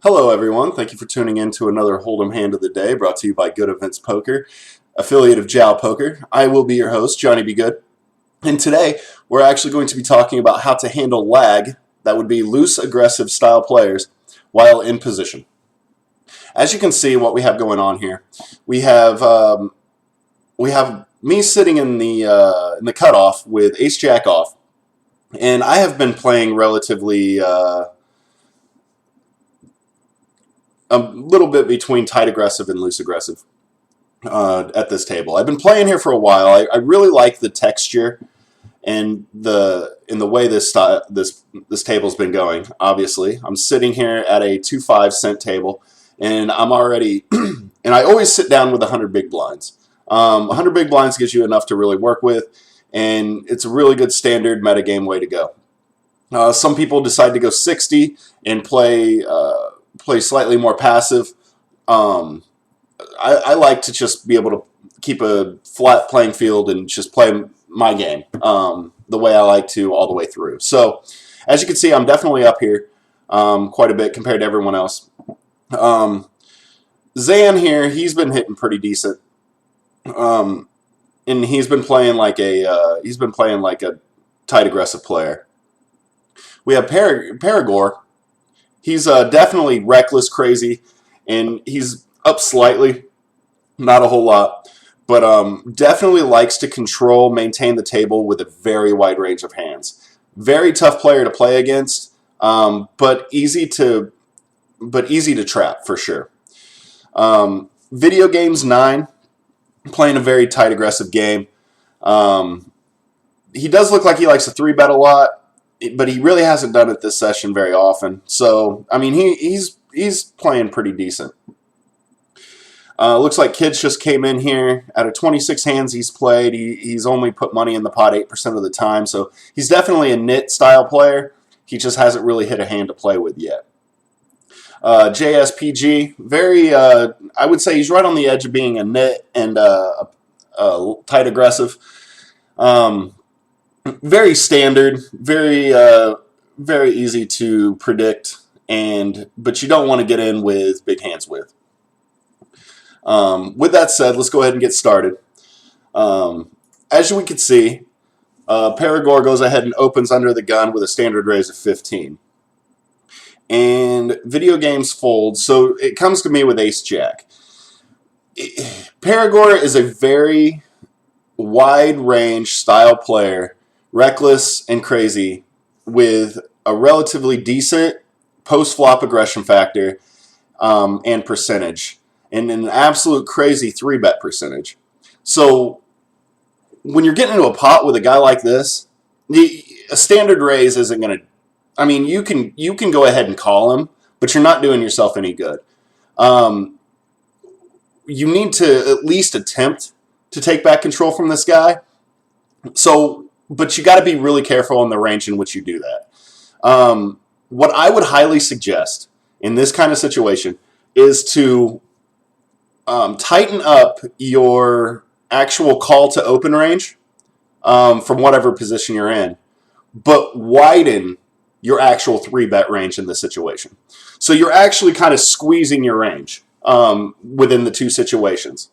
Hello everyone, thank you for tuning in to another Holdem Hand of the Day brought to you by GoodEvents Poker, affiliate of Jow Poker. I will be your host, Johnny B. Good, and today we're actually going to be talking about how to handle lag, that would be loose aggressive style players, while in position. As you can see what we have going on here, we have me sitting in the cutoff with ace-jack off, and I have been playing relatively a little bit between tight aggressive and loose aggressive at this table. I've been playing here for a while. I really like the texture and in the way this table's been going. Obviously, I'm sitting here at a 2-5 cent table, and I'm already and I always sit down with 100 big blinds. 100 big blinds gives you enough to really work with, and it's a really good standard metagame way to go. Some people decide to go 60 and play slightly more passive. I like to just be able to keep a flat playing field and just play my game the way I like to all the way through. So as you can see, I'm definitely up here quite a bit compared to everyone else. Zan here, he's been hitting pretty decent, and he's been playing like a tight aggressive player. We have Paragor. He's definitely reckless, crazy, and he's up slightly, not a whole lot, but definitely likes to control, maintain the table with a very wide range of hands. Very tough player to play against, but easy to trap for sure. Video games 9, playing a very tight, aggressive game. He does look like he likes to 3-bet a lot, but he really hasn't done it this session very often. So, I mean, he's playing pretty decent. Looks like Kids just came in here. Out of 26 hands he's played, he's only put money in the pot 8% of the time. So he's definitely a nit style player. He just hasn't really hit a hand to play with yet. JSPG, very, I would say he's right on the edge of being a nit and a tight aggressive. Very standard, very easy to predict, but you don't want to get in with big hands with. With that said, let's go ahead and get started. As we can see, Paragor goes ahead and opens under the gun with a standard raise of 15. And video games fold, so it comes to me with ace-jack. Paragor is a very wide-range style player, reckless and crazy, with a relatively decent post-flop aggression factor and percentage, and an absolute crazy 3-bet percentage. So when you're getting into a pot with a guy like this, a standard raise isn't going to... I mean, you can go ahead and call him, but you're not doing yourself any good. You need to at least attempt to take back control from this guy. But you got to be really careful in the range in which you do that. What I would highly suggest in this kind of situation is to tighten up your actual call to open range from whatever position you're in, but widen your actual 3-bet range in this situation. So you're actually kind of squeezing your range within the two situations.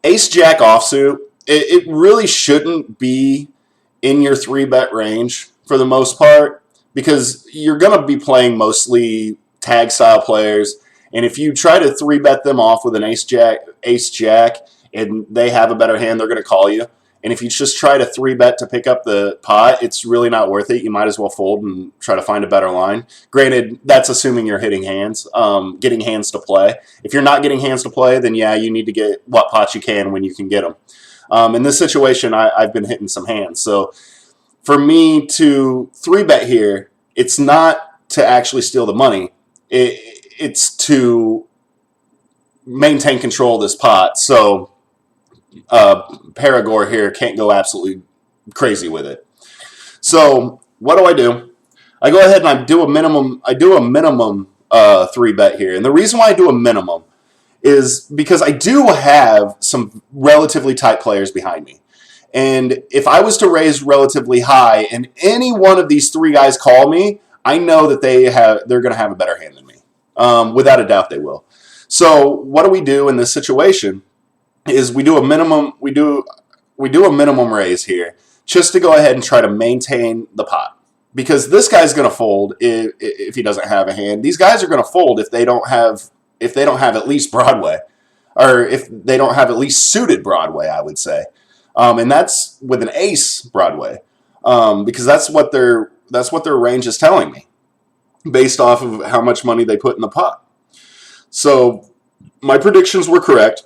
Ace-jack offsuit, it really shouldn't be in your 3-bet range for the most part, because you're going to be playing mostly tag-style players, and if you try to 3-bet them off with an ace-jack, and they have a better hand, they're going to call you. And if you just try to 3-bet to pick up the pot, it's really not worth it. You might as well fold and try to find a better line. Granted, that's assuming you're hitting hands, getting hands to play. If you're not getting hands to play, then yeah, you need to get what pots you can when you can get them. In this situation, I've been hitting some hands. So for me to 3-bet here, it's not to actually steal the money. It's to maintain control of this pot. So Paragor here can't go absolutely crazy with it. So what do? I go ahead and I do a minimum 3-bet here. And the reason why I do a minimum is because I do have some relatively tight players behind me. And if I was to raise relatively high and any one of these three guys call me, I know that they're going to have a better hand than me. Without a doubt, they will. So what do we do in this situation? Is we do a minimum raise here just to go ahead and try to maintain the pot, because this guy's going to fold if he doesn't have a hand. These guys are going to fold if they don't have at least Broadway, or if they don't have at least suited Broadway, I would say, and that's with an ace Broadway, because that's what their range is telling me, based off of how much money they put in the pot. So my predictions were correct,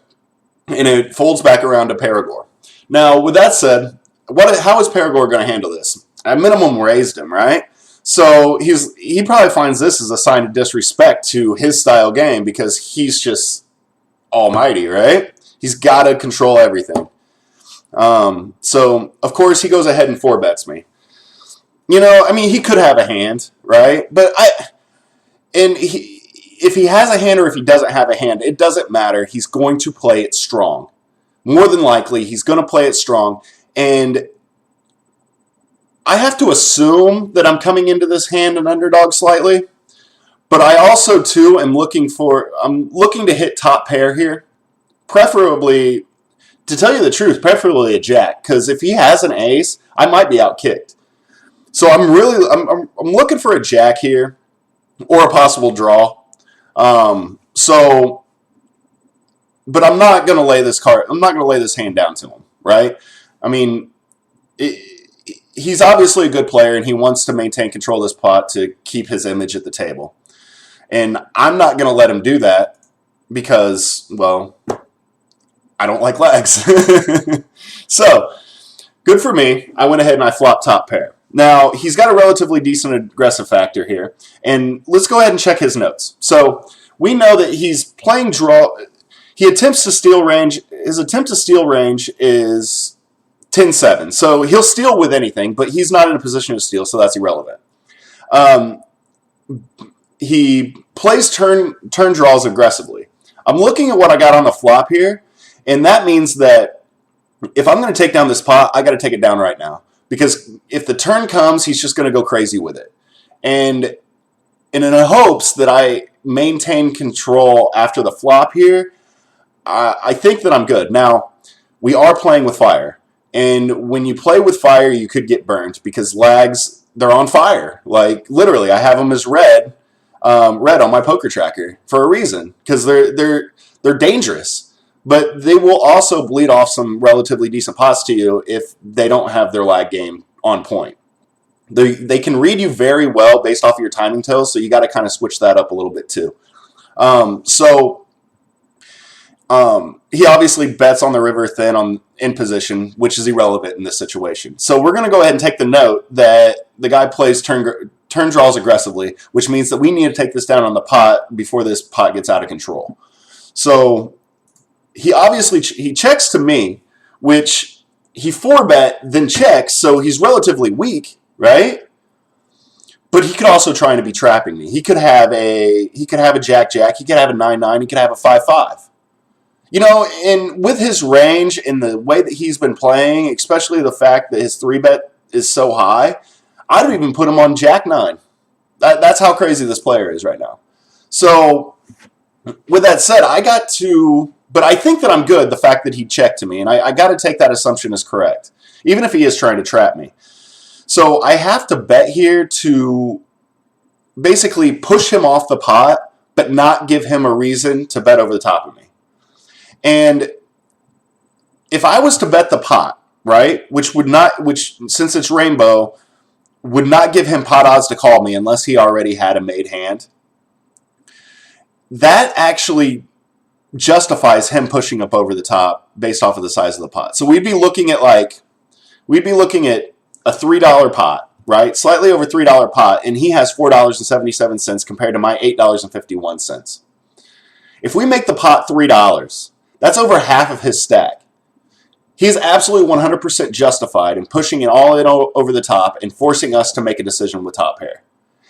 and it folds back around to Perigord. Now, with that said, how is Perigord going to handle this? At minimum, raised him, right? So he probably finds this as a sign of disrespect to his style game, because he's just almighty, right? He's got to control everything. So, of course, he goes ahead and 4-bets me. I mean, he could have a hand, right? But if he has a hand or if he doesn't have a hand, it doesn't matter. He's going to play it strong. More than likely, he's going to play it strong. And I have to assume that I'm coming into this hand an underdog slightly. But I also, too, I'm looking to hit top pair here. Preferably, to tell you the truth, preferably a jack. Because if he has an ace, I might be outkicked. So I'm looking for a jack here, or a possible draw. But I'm not going to lay this hand down to him, right? I mean, he's obviously a good player, and he wants to maintain control of this pot to keep his image at the table. And I'm not going to let him do that because, well, I don't like legs. So, good for me. I went ahead and I flopped top pair. Now, he's got a relatively decent aggressive factor here. And let's go ahead and check his notes. So, we know that he's playing draw. He attempts to steal range. His attempt to steal range is 10-7. So, he'll steal with anything, but he's not in a position to steal, so that's irrelevant. He plays turn draws aggressively. I'm looking at what I got on the flop here, and that means that if I'm going to take down this pot, I got to take it down right now. Because if the turn comes, he's just going to go crazy with it. And in hopes that I maintain control after the flop here, I think that I'm good. Now, we are playing with fire. And when you play with fire, you could get burned because lags, they're on fire. Like, literally, I have them as red on my poker tracker for a reason. Because they're dangerous. But they will also bleed off some relatively decent pots to you if they don't have their lag game on point. They can read you very well based off of your timing tells, so you got to kind of switch that up a little bit too. He obviously bets on the river thin in position, which is irrelevant in this situation. So we're going to go ahead and take the note that the guy plays turn draws aggressively, which means that we need to take this down on the pot before this pot gets out of control. So he checks to me, which he 4-bet, then checks, so he's relatively weak, right? But he could also try to be trapping me. He could have a jack-jack, he could have a 9-9, he could have a 5-5. And with his range and the way that he's been playing, especially the fact that his 3-bet is so high, I'd even put him on jack-9. That's how crazy this player is right now. So, with that said, but I think that I'm good, the fact that he checked to me, and I got to take that assumption as correct, even if he is trying to trap me. So I have to bet here to basically push him off the pot, but not give him a reason to bet over the top of me. And if I was to bet the pot, right, which since it's rainbow, would not give him pot odds to call me unless he already had a made hand, that actually justifies him pushing up over the top based off of the size of the pot. So we'd be looking at a $3 pot, right? Slightly over $3 pot, and he has $4.77 compared to my $8.51. If we make the pot $3, that's over half of his stack. He's absolutely 100% justified in pushing it all in over the top and forcing us to make a decision with top pair.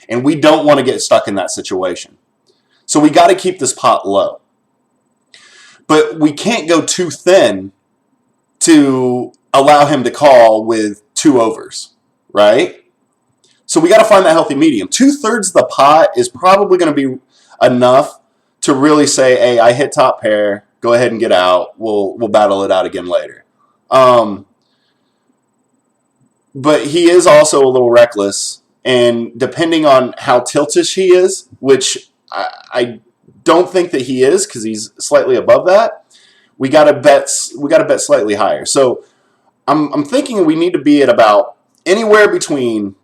And we don't want to get stuck in that situation. So we got to keep this pot low. But we can't go too thin to allow him to call with 2 overs, right? So we got to find that healthy medium. 2/3 of the pot is probably going to be enough to really say, hey, I hit top pair. Go ahead and get out. We'll battle it out again later. But he is also a little reckless, and depending on how tiltish he is, which I don't think that he is because he's slightly above that, we gotta bet slightly higher. So I'm thinking we need to be at about anywhere between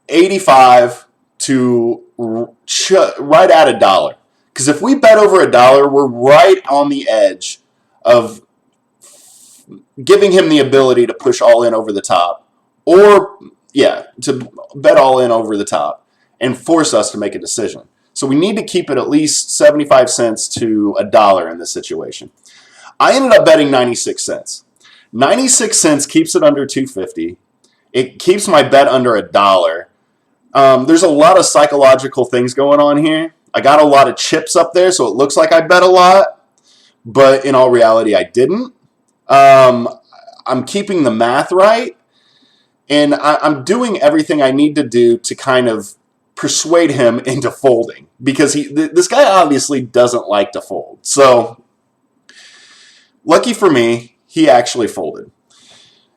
85 to right at $1. Because if we bet over $1, we're right on the edge of giving him the ability to push all in over the top, or to bet all in over the top and force us to make a decision. So we need to keep it at least 75 cents to $1 in this situation. I ended up betting 96 cents. 96 cents keeps it under 250. It keeps my bet under $1. There's a lot of psychological things going on here. I got a lot of chips up there, so it looks like I bet a lot, but in all reality, I didn't. I'm keeping the math right, and I'm doing everything I need to do to kind of persuade him into folding, because this guy obviously doesn't like to fold. So, lucky for me, he actually folded.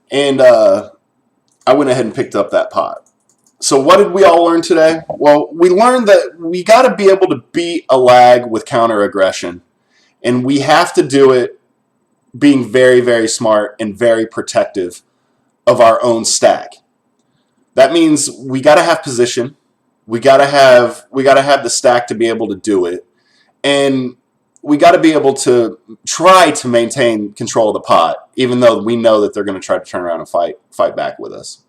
And I went ahead and picked up that pot. So what did we all learn today? Well, we learned that we got to be able to beat a lag with counter aggression, and we have to do it being very, very smart and very protective of our own stack. That means we got to have position. We got to have the stack to be able to do it, and we got to be able to try to maintain control of the pot, even though we know that they're going to try to turn around and fight back with us.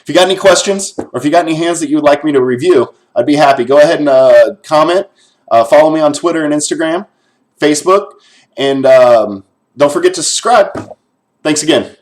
If you got any questions, or if you got any hands that you would like me to review, I'd be happy. Go ahead and comment. Follow me on Twitter and Instagram, Facebook, and don't forget to subscribe. Thanks again.